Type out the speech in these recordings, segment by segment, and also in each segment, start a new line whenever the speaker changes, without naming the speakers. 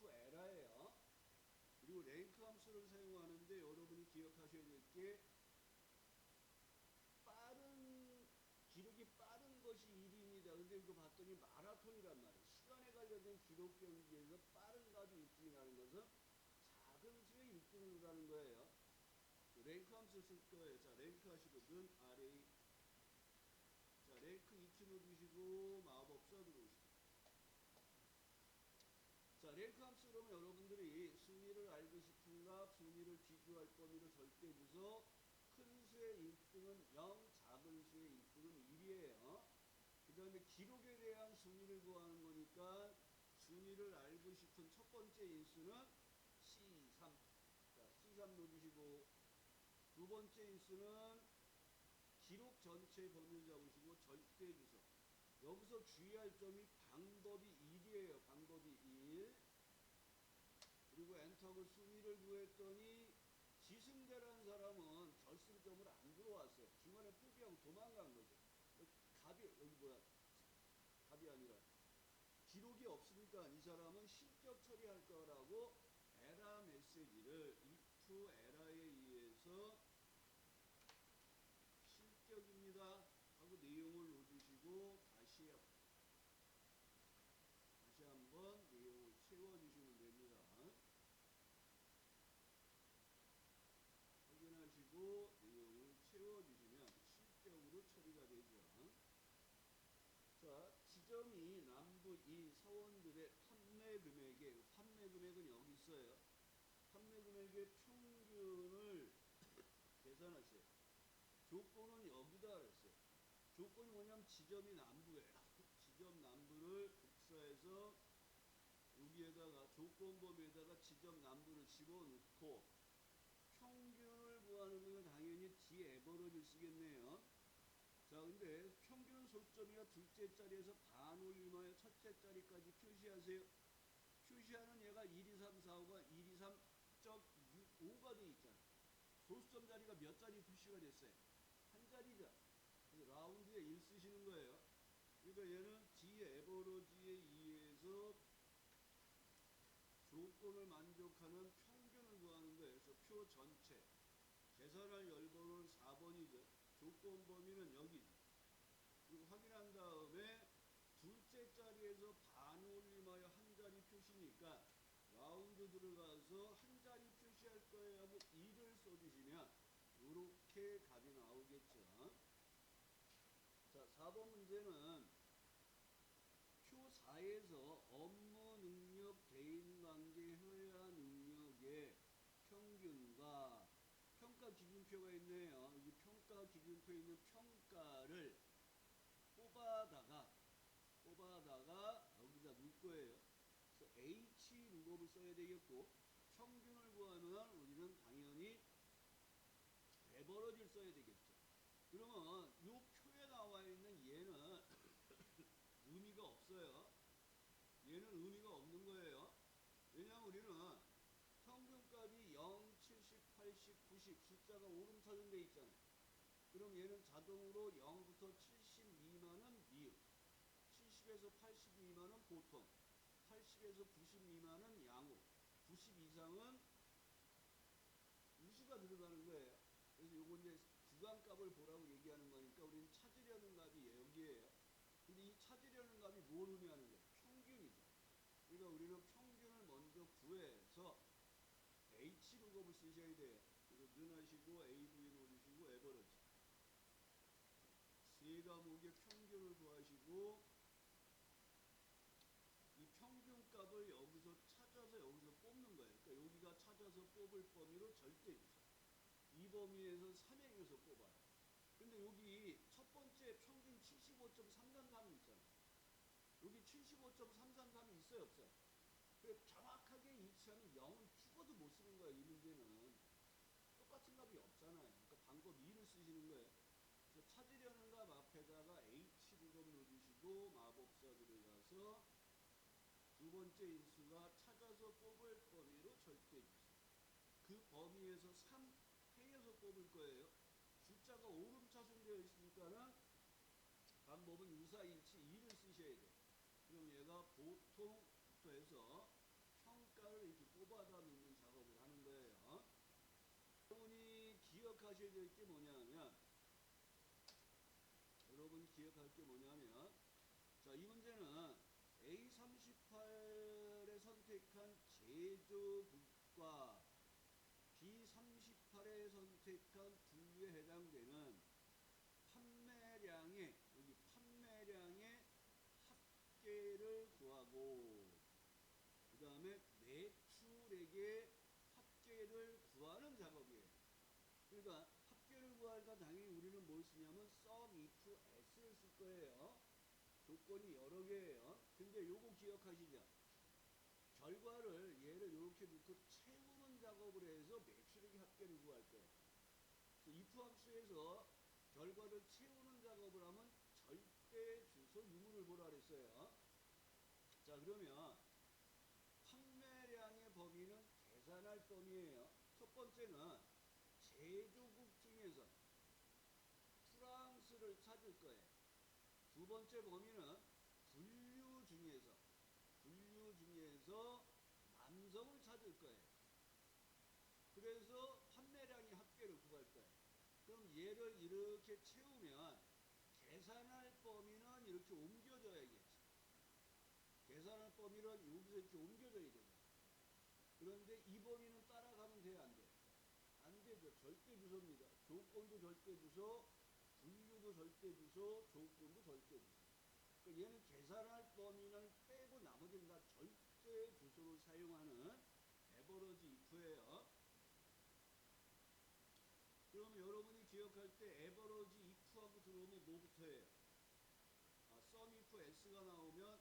to 에라예요. 그리고 랭크 함수를 사용하는데 여러분이 기억하셔야 될 게 기록이 빠른 것이 1위입니다. 근데 이거 봤더니 마라톤이란 말이에요. 시간에 관련된 기록 경기에서 빠른 값이 1등이라는 것은 작은 수의 1등이라는 거예요. 랭크 함수 쓸 거예요. 자, 랭크 하시거든. RA. 자, 랭크 2키 누르시고 마법사 들어오시고. 자, 랭크 함수 그러면 여러분들이 순위를 알고 싶은 값, 순위를 비교할 범위로 절대주소, 큰 수의 1등은 0, 작은 수의 1등은 1이에요. 그 다음에 기록에 대한 순위를 구하는 거니까 순위를 알고 싶은 첫 번째 인수는 C3. 자, C3 누르시고, 두 번째 인수는 기록 전체 범위를 잡으시고 절대주소. 여기서 주의할 점이 방법이 1이에요. 방법이 1. 그리고 엔터하고 순위를 구했더니 지승대라는 사람은 결승점을 안 들어왔어요. 중간에 포기하고 도망간 거죠. 답이 여기 뭐야? 답이 아니라 기록이 없으니까 이 사람은 실격 처리할 거라고 에라 메시지를 if 에라에 의해서 실격입니다 하고 내용을 넣어주시고 다시 한번 내용을 채워주시면 됩니다. 확인하시고 내용을 채워주시면 실격으로 처리가 되죠. 자, 지점이 남부인 사원들의 판매 금액은 여기 있어요. 판매 금액의 평균을 계산하세요. 조건은 여기다 그랬어요. 조건이 뭐냐면 지점이 남부예요. 지점 남부를 복사해서 여기에다가 조건범위에다가 지점 남부를 집어넣고 평균을 구하는 거는 당연히 디에버러지를 쓰겠네요. 자, 근데 평균 소점이가 둘째 자리에서 반 올림하여 첫째 자리까지 표시하세요. 표시하는 얘가 1, 2, 3, 4, 5가 1, 2, 3.5가 돼 있잖아. 소수점 자리가 몇 자리 표시가 됐어요? 한 자리죠. 그래서 라운드에 1 쓰시는 거예요. 그러니까 얘는 디에버러지에 의해서 조건을 만족하는 평균을 구하는 거예요. 그래서 표 전체 계산할 열번호는 4번이죠. 조건 범위는 여기죠. 그리고 확인한 다음에 둘째 자리에서 반 올림하여 한 자리 표시니까 라운드 들어가서 한 자리 표시할 거예요 하고 2를 써주시면 이렇게 값이 나오겠죠. 자, 4번 문제는 표 4에서 업무 능력 대인관계 효야 능력의 평균과 평가 기준표가 있네요. 이 평가 기준표에 있는 평가를 뽑아다가 여기다 넣을 거예요. 그래서 H 룩업을 써야 되겠고 평균을 구하면 우리는 당연히 에버러지를 써야 되겠죠. 그러면 이 표에 나와 있는 얘는 의미가 없어요. 얘는 의미가 없는 거예요. 왜냐하면 우리는 평균값이 0, 70, 80, 90 숫자가 오름차순 돼 있잖아요. 그럼 얘는 자동으로 0부터 70 미만은 미음, 70에서 80 미만은 보통, 80에서 90 미만은 양호, 90 이상은 우수가 들어가는 거예요. 그래서 요거 이제 구간값을 보라고 얘기하는 거니까 우리는 찾으려는 값이 여기에요. 근데 이 찾으려는 값이 뭘 의미하는 거예요? 평균이죠. 그러니까 우리는 평균을 먼저 구해서 H 룩업을 쓰셔야 돼요. 그래서 는 하시고 AV 누르시고 에버러지. 세 과목의 평균을 구하시고 이 평균값을 여기서 찾아서 여기서 뽑는 거예요. 그러니까 여기가 찾아서 뽑을 범위로 절대주소. 이 범위에서 3행에서 뽑아요. 근데 여기 첫 번째 평균 75.333이 있잖아요. 여기 75.333이 있어요, 없어요? 정확하게 일치하면 0은 죽어도 못 쓰는 거예요. 이 문제는 똑같은 값이 없잖아요. 그러니까 방법 2를 쓰시는 거예요. 그래서 찾으려는 값 앞에다가 H 룩업 넣어주시고 마법사 들어가서 두 번째 인수가 찾아서 뽑을 범위로 절대주소. 그 범위에서 3 행에서 뽑을 거예요. 숫자가 오름차순 되어 있으니까는 방법은 유사일치 2를 쓰셔야 돼요. 그럼 얘가 보통부터 해서 평가 기억하셔야 될 게 뭐냐면 여러분 기억할 게 뭐냐면 자, 이 문제는 A38에 선택한 제조국과 B38에 선택한 분류에 해당되는 판매량의 여기 판매량의 합계를 구하고 그 다음에 매출액의 합계를 구하는 작업이에요. 그러니까 합계를 구하니까 당연히 우리는 뭘 쓰냐면 sum if s를 쓸 거예요. 조건이 여러 개예요. 근데 요거 기억하시죠? 결과를 얘를 이렇게 놓고 채우는 작업을 해서 매출액의 합계를 구할 거예요. 그래서 if 함수에서 결과를 채우는 작업을 하면 절대 주소 유무를 보라 그랬어요. 자, 그러면 판매량의 범위는 계산할 범위예요. 첫 번째는 제조국 중에서 프랑스를 찾을 거예요. 두 번째 범위는 분류 중에서 남성을 찾을 거예요. 그래서 판매량의 합계를 구할 거예요. 그럼 얘를 이렇게 채우면 계산할 범위는 이렇게 옮겨져야겠죠. 계산할 범위는 여기서 이렇게 옮겨져야 되잖아요. 그런데 이 범위는 따라가면 돼요, 안 돼요? 안 되죠. 절대 주소입니다. 조건도 절대 주소, 분류도 절대 주소, 조건도 절대 주소. 그러니까 얘는 계산할 범위는 빼고 나머지는 다 절대 주소를 사용하는 에버러지 if예요. 그럼 여러분이 기억할 때 에버러지 if하고 들어오면 뭐부터 해요? sum if s가 나오면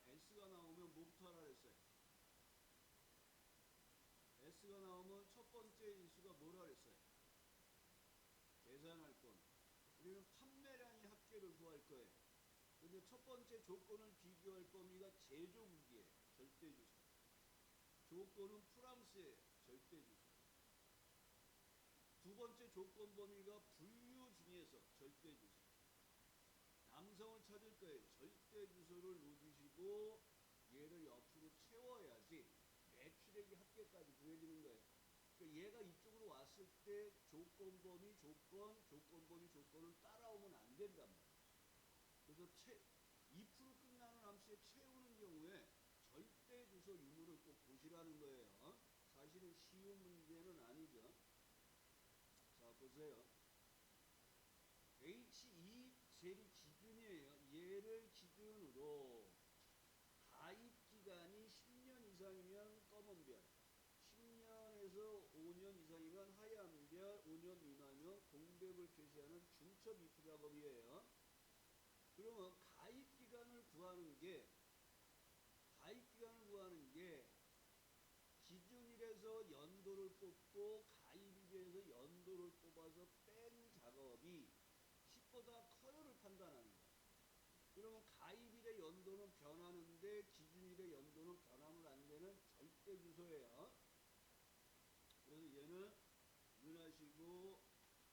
뭐부터 하라 그랬어요? s가 나오면 첫 번째 인수가 뭐라 그랬어요? 계산할 범위. 우리는 판매량의 합계를 구할 거예요. 근데 첫 번째 조건을 비교할 범위가 제조국이에요. 절대 주소. 조건은 프랑스예요. 절대 주소. 두 번째 조건 범위가 분류 중에서 절대 주소. 남성을 찾을 거예요. 절대 주소를 놓으시고 얘를 옆으로 채워야지 매출액의 합계까지 구해지는 거예요. 그러니까 얘가 이쪽으로 왔을 때 조건 범위 조건 범위 조건을 따라오면 안 된단 말이에요. 그래서 if로 끝나는 함수에 채우는 경우에 절대 주소 유무를 꼭 보시라는 거예요. 사실은 쉬운 문제는 아니죠. 자, 보세요. H2 젤이 기준이에요. 얘를 기준으로 가입기간이 10년 이상이면 검은 별, 10년에서 5년 이상이면 하얀 별, 5년 미만이면 공백을 표시하는 중첩 if 작업이에요. 그러면 가입기간을 구하는 게 기준일에서 연도를 뽑고 가입일에서 연도를 뽑아서 뺀 작업이 10보다 커요를 판단하는 거예요. 그러면 가입일의 연도는 변하는데 기준일의 연도는 변하면 안 되는 절대 주소예요. 그래서 얘는 유의하시고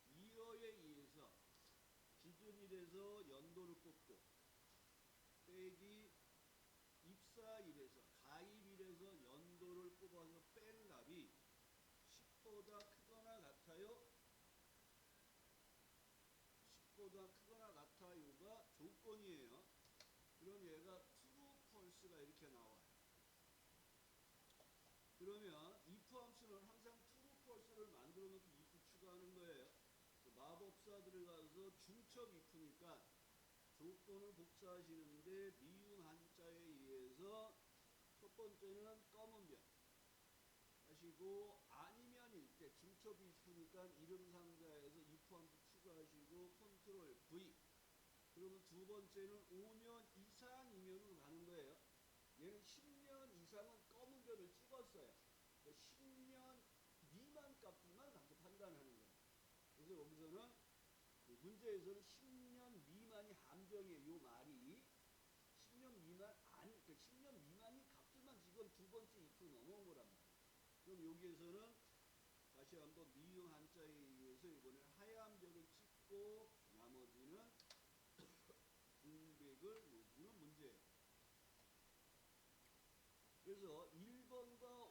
이어에 의해서 기준일에서 연도를 뽑고 빼기 입사일에서 가입일에서 연도를 뽑아서 뺀 값이 10보다 크거나 같아요. 10보다 크거나 같아요가 조건이에요. 그럼 얘가 true, false가 이렇게 나와요. 그러면 if 함수는 항상 true, false를 만들어 놓고 if 추가하는 거예요. 마법사 들어가서 중첩 if니까 조건을 복사하시는데 미음 한자에 의해서 첫 번째는 검은 별 하시고 아니면일 때 중첩 if니까 이름 상자에서 if 함수 추가하시고 컨트롤 V. 그러면 두 번째는 5년 이상이면으로 가는 거예요. 얘는 10년 이상은 검은 별을 찍었어요. 그러니까 10년 미만 값들만 갖고 판단하는 거예요. 그래서 여기서는 그 문제에서는 10년 미만이 함정이에요. 요 말이 10년 미만 아니 그 10년 미만이 값들만 지금 두 번째 if 넘어온 거란 말이에요. 그럼 여기에서는 다시 한번 미음 한자에 의해서 이번에 하얀 별을 찍고 나머지는 공백을 놓는 문제예요. 그래서 1번과